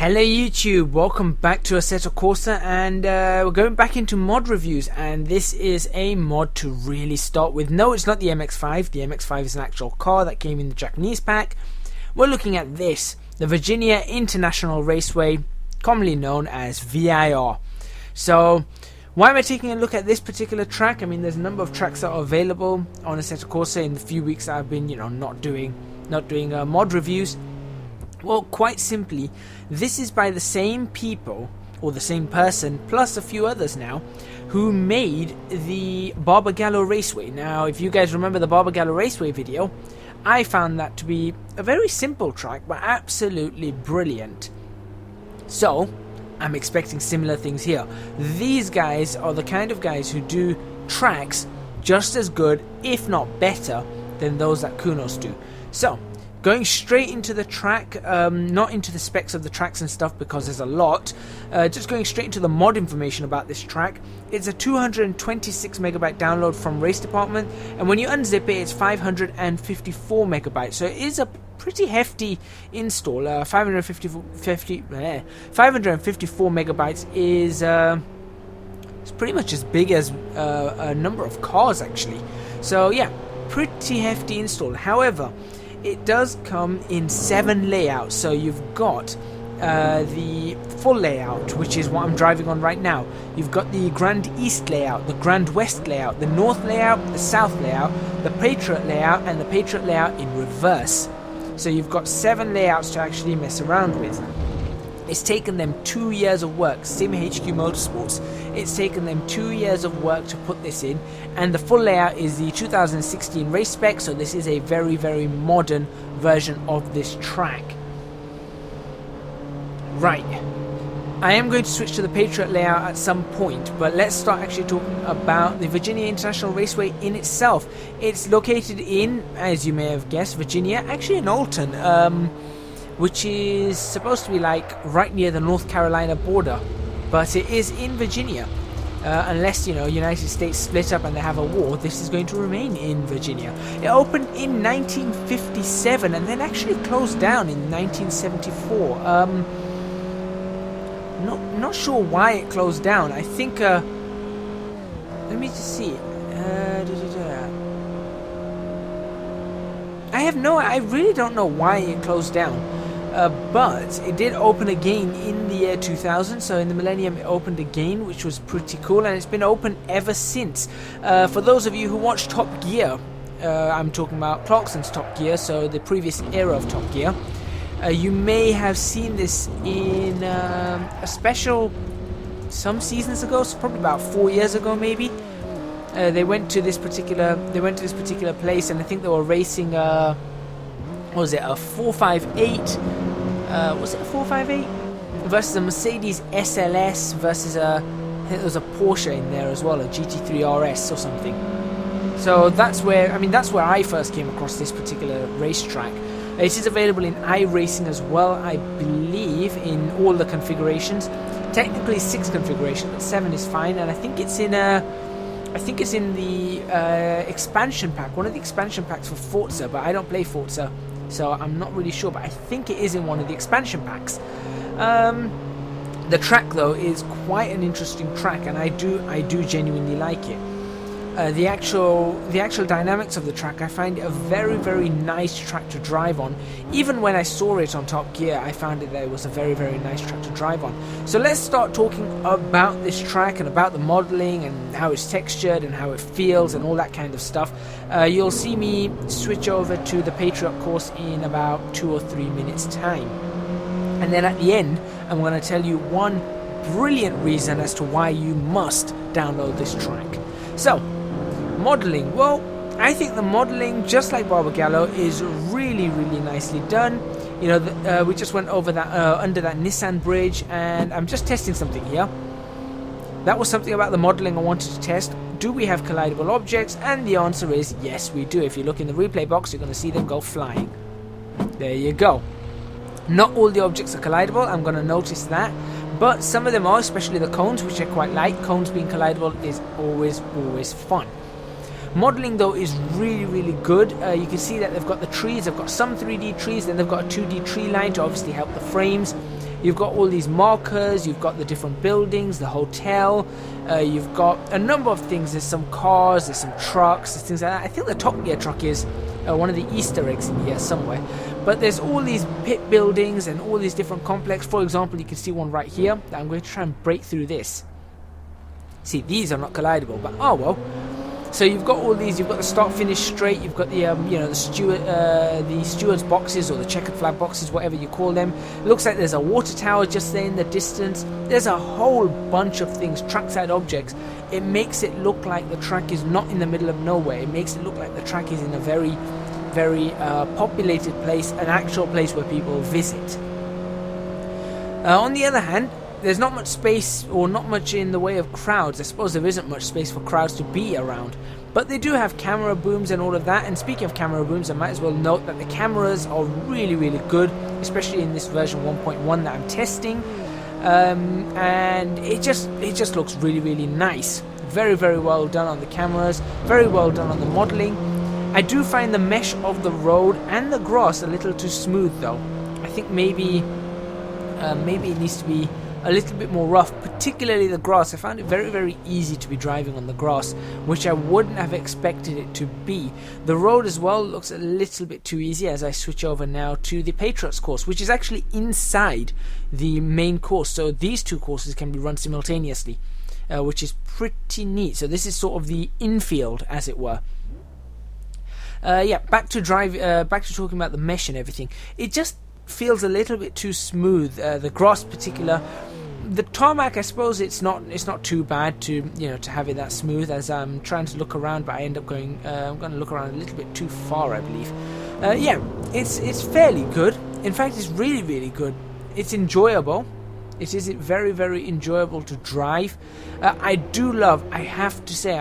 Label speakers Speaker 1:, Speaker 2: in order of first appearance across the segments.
Speaker 1: Hello YouTube, welcome back to Assetto Corsa, and we're going back into mod reviews, and this is a mod to really start with. No, it's not the MX-5. The MX-5 is an actual car that came in the Japanese pack. We're looking at this, the Virginia International Raceway, commonly known as VIR. So why am I taking a look at this particular track? I mean, there's a number of tracks that are available on Assetto Corsa in the few weeks that I've been, not doing mod reviews. Well, quite simply, this is by the same people, or the same person, plus a few others now, who made the Barbagallo Raceway. Now, if you guys remember the Barbagallo Raceway video, I found that to be a very simple track, but absolutely brilliant. So, I'm expecting similar things here. These guys are the kind of guys who do tracks just as good, if not better, than those that Kunos do. So, going straight into the track, not into the specs of the tracks and stuff because there's a lot, just going straight into the mod information about this track. It's a 226 megabyte download from Race Department, and when you unzip it, it's 554 megabytes, so it is a pretty hefty install. 554 megabytes is it's pretty much as big as a number of cars actually, so yeah, pretty hefty install. However, it does come in 7 layouts, so you've got the full layout, which is what I'm driving on right now. You've got the Grand East layout, the Grand West layout, the North layout, the South layout, the Patriot layout, and the Patriot layout in reverse. So you've got 7 layouts to actually mess around with. It's taken them 2 years of work, SimHQ Motorsports. It's taken them 2 years of work to put this in, and the full layout is the 2016 race spec, so this is a very, very modern version of this track. Right, I am going to switch to the Patriot layout at some point, but let's start actually talking about the Virginia International Raceway in itself. It's located in, as you may have guessed, Virginia, actually in Alton, which is supposed to be like right near the North Carolina border, but it is in Virginia. Unless, United States split up and they have a war, this is going to remain in Virginia. It opened in 1957 and then actually closed down in 1974. Not sure why it closed down. I think, let me just see. I really don't know why it closed down. But it did open again in the year 2000, so in the millennium it opened again, which was pretty cool, and it's been open ever since. For those of you who watch Top Gear, I'm talking about Clarkson's Top Gear, so the previous era of Top Gear, you may have seen this in a special some seasons ago, so probably about 4 years ago maybe. They went to this particular place, and I think they were racing what was it, a 458? Was it a 458? Versus a Mercedes SLS versus I think there was a Porsche in there as well, a GT3 RS or something. So that's where I first came across this particular racetrack. It is available in iRacing as well, I believe, in all the configurations. Technically 6 configurations, but 7 is fine, and I think it's in the expansion pack, one of the expansion packs for Forza, but I don't play Forza, so I'm not really sure, but I think it is in one of the expansion packs. The track though is quite an interesting track, and I do genuinely like it. The actual dynamics of the track, I find it a very, very nice track to drive on. Even when I saw it on Top Gear, I found that it was a very, very nice track to drive on. So let's start talking about this track and about the modeling and how it's textured and how it feels and all that kind of stuff. You'll see me switch over to the Patriot course in about 2 or 3 minutes time. And then at the end, I'm going to tell you one brilliant reason as to why you must download this track. So, modeling. Well, I think the modeling, just like Barbagallo, is really, really nicely done. We just went over that under that Nissan bridge, and I'm just testing something here. That was something about the modeling I wanted to test. Do we have collidable objects? And the answer is yes, we do. If you look in the replay box, you're going to see them go flying. There you go. Not all the objects are collidable, I'm going to notice that, but some of them are, especially the cones, which I quite like. Cones being collidable is always fun. Modeling though is really, really good. You can see that they've got the trees, they've got some 3D trees, then they've got a 2D tree line to obviously help the frames. You've got all these markers, you've got the different buildings, the hotel, you've got a number of things. There's some cars, there's some trucks, there's things like that. I think the Top Gear truck is one of the Easter eggs in here somewhere. But there's all these pit buildings and all these different complexes. For example, you can see one right here. I'm going to try and break through this. See, these are not collidable, but oh well. So you've got all these. You've got the start-finish straight. You've got the the steward's boxes or the checkered flag boxes, whatever you call them. It looks like there's a water tower just there in the distance. There's a whole bunch of things, trackside objects. It makes it look like the track is not in the middle of nowhere. It makes it look like the track is in a very, very populated place, an actual place where people visit. On the other hand, there's not much space or not much in the way of crowds. I suppose there isn't much space for crowds to be around. But they do have camera booms and all of that. And speaking of camera booms, I might as well note that the cameras are really, really good, especially in this version 1.1 that I'm testing. And it just looks really, really nice. Very, very well done on the cameras. Very well done on the modeling. I do find the mesh of the road and the grass a little too smooth though. I think maybe it needs to be a little bit more rough, particularly the grass. I found it very, very easy to be driving on the grass, which I wouldn't have expected it to be. The road as well looks a little bit too easy as I switch over now to the Patriots course, which is actually inside the main course. So these two courses can be run simultaneously, which is pretty neat. So this is sort of the infield, as it were. Yeah, back to talking about the mesh and everything. It just feels a little bit too smooth. The grass, particular, the tarmac. I suppose it's not too bad to to have it that smooth. As I'm trying to look around, but I end up going. I'm going to look around a little bit too far, I believe. Yeah, it's fairly good. In fact, it's really, really good. It's enjoyable. It is very, very enjoyable to drive. I have to say,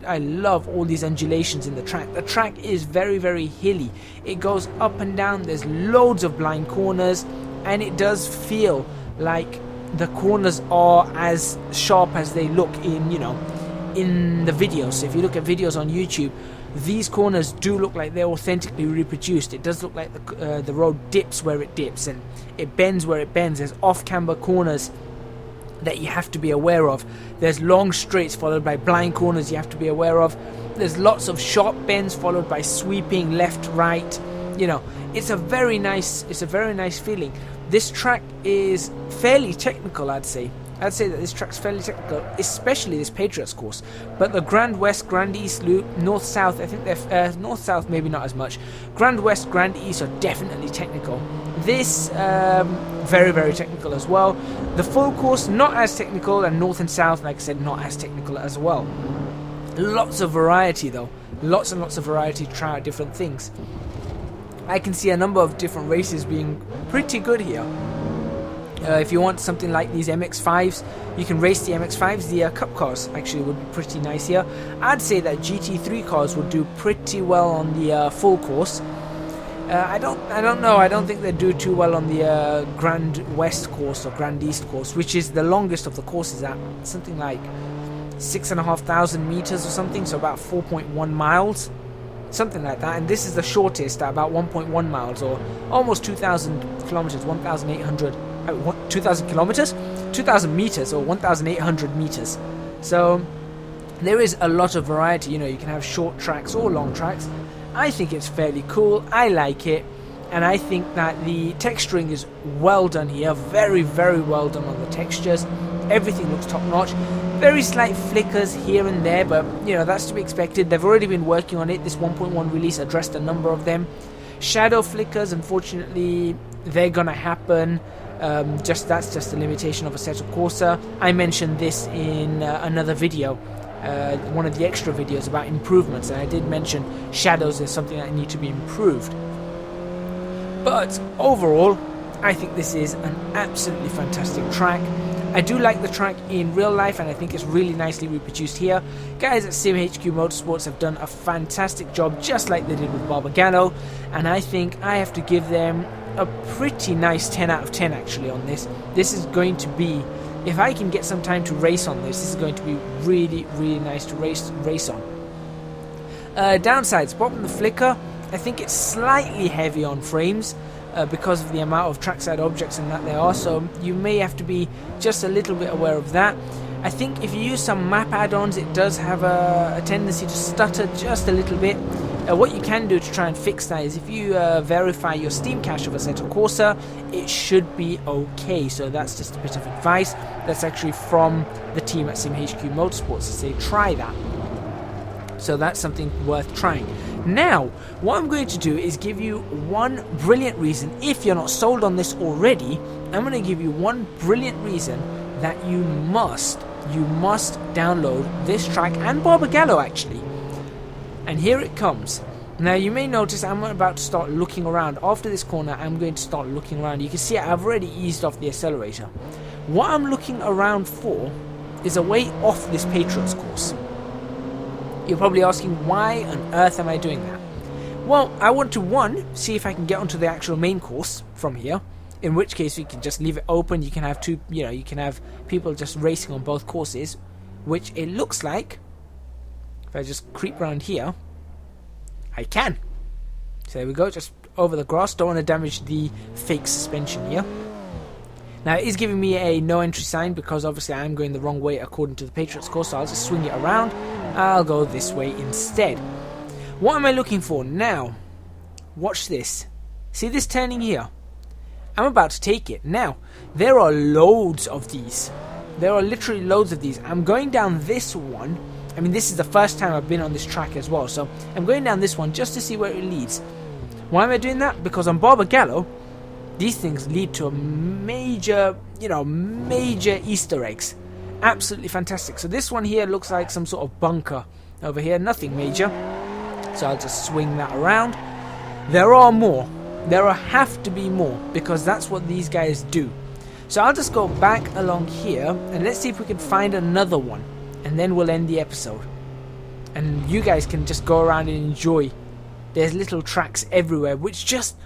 Speaker 1: I love all these undulations in the track. The track is very, very hilly. It goes up and down. There's loads of blind corners, and it does feel like the corners are as sharp as they look in the videos. So if you look at videos on YouTube, these corners do look like they're authentically reproduced. It does look like the road dips where it dips and it bends where it bends. There's off-camber corners that you have to be aware of. There's long straights followed by blind corners you have to be aware of. There's lots of sharp bends followed by sweeping left, right. It's a very nice feeling. This track is fairly technical, I'd say. I'd say that this track's fairly technical, especially this Patriots course. But the Grand West, Grand East loop, North South, I think they're North South maybe not as much. Grand West, Grand East are definitely technical. This very, very technical as well. The full course not as technical, and North and South, like I said, not as technical as well. Lots of variety though, lots and lots of variety to try out different things. I can see a number of different races being pretty good here. If you want something like these MX-5s, you can race the MX-5s. The Cup cars actually would be pretty nice here. I'd say that GT3 cars would do pretty well on the full course. I don't know. I don't think they do too well on the Grand West course or Grand East course, which is the longest of the courses at something like 6,500 meters or something, so about 4.1 miles. Something like that, and this is the shortest at about 1.1 miles or almost 2,000 kilometers, 2,000 kilometers, 2,000 meters or 1,800 meters. So there is a lot of variety. You can have short tracks or long tracks. I think it's fairly cool. I like it, and I think that the texturing is well done here. Very, very well done on the textures. Everything looks top notch. Very slight flickers here and there, but that's to be expected. They've already been working on it. This 1.1 release addressed a number of them. Shadow flickers, unfortunately, they're gonna happen. That's just a limitation of Assetto Corsa. I mentioned this in another video, one of the extra videos about improvements, and I did mention shadows as something that need to be improved. But overall, I think this is an absolutely fantastic track. I do like the track in real life, and I think it's really nicely reproduced here. Guys at SimHQ Motorsports have done a fantastic job, just like they did with Barbagano, and I think I have to give them a pretty nice 10 out of 10 actually on this. This is going to be, if I can get some time to race on this is going to be really, really nice to race on. Downsides, apart from the flicker, I think it's slightly heavy on frames. because of the amount of trackside objects and that there are, so you may have to be just a little bit aware of that. I think if you use some map add-ons, it does have a tendency to stutter just a little bit. What you can do to try and fix that is if you verify your Steam cache of Assetto Corsa, it should be okay. So that's just a bit of advice. That's actually from the team at SimHQ Motorsports to say try that. So that's something worth trying. Now, what I'm going to do is give you one brilliant reason. If you're not sold on this already, I'm going to give you one brilliant reason that you must download this track and Barbagallo actually. And here it comes. Now you may notice I'm about to start looking around. After this corner I'm going to start looking around. You can see I've already eased off the accelerator. What I'm looking around for is a way off this Patriots course. You're probably asking, why on earth am I doing that? Well, I want to, one, see if I can get onto the actual main course from here. In which case we can just leave it open. You can have two, you can have people just racing on both courses. Which it looks like, if I just creep around here, I can. So there we go, just over the grass. Don't want to damage the fake suspension here. Now it is giving me a no entry sign because obviously I'm going the wrong way according to the Patriots course, so I'll just swing it around. I'll go this way instead. What am I looking for now? Watch this. See this turning here? I'm about to take it. Now, there are loads of these. There are literally loads of these. I'm going down this one. I mean, this is the first time I've been on this track as well, so I'm going down this one just to see where it leads. Why am I doing that? Because on Barbagallo, these things lead to a major, major Easter eggs. Absolutely fantastic. So this one here looks like some sort of bunker over here. Nothing major. So I'll just swing that around. There are more. There have to be more because that's what these guys do. So I'll just go back along here and let's see if we can find another one. And then we'll end the episode. And you guys can just go around and enjoy. There's little tracks everywhere, which just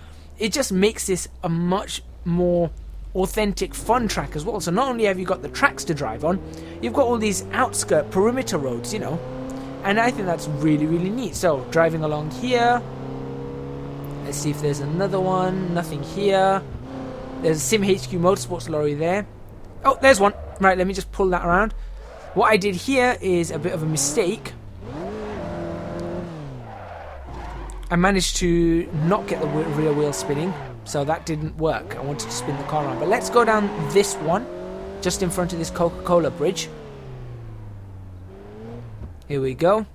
Speaker 1: makes this a much more authentic, fun track as well. So not only have you got the tracks to drive on, you've got all these outskirt perimeter roads, and I think that's really, really neat. So driving along here, let's see if there's another one. Nothing here. There's a SimHQ Motorsports lorry there. Oh, there's one. Right, let me just pull that around. What I did here is a bit of a mistake. I managed to not get the rear wheel spinning, so that didn't work. I wanted to spin the car around. But let's go down this one, just in front of this Coca-Cola bridge. Here we go.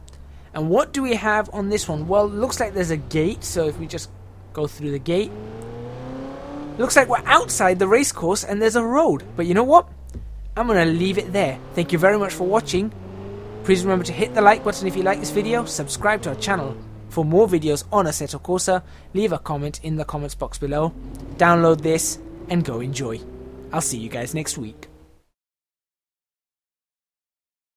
Speaker 1: And what do we have on this one? Well, looks like there's a gate, so if we just go through the gate. Looks like we're outside the race course and there's a road. But you know what? I'm going to leave it there. Thank you very much for watching. Please remember to hit the like button if you like this video. Subscribe to our channel for more videos on Assetto Corsa. Leave a comment in the comments box below. Download this and go enjoy. I'll see you guys next week.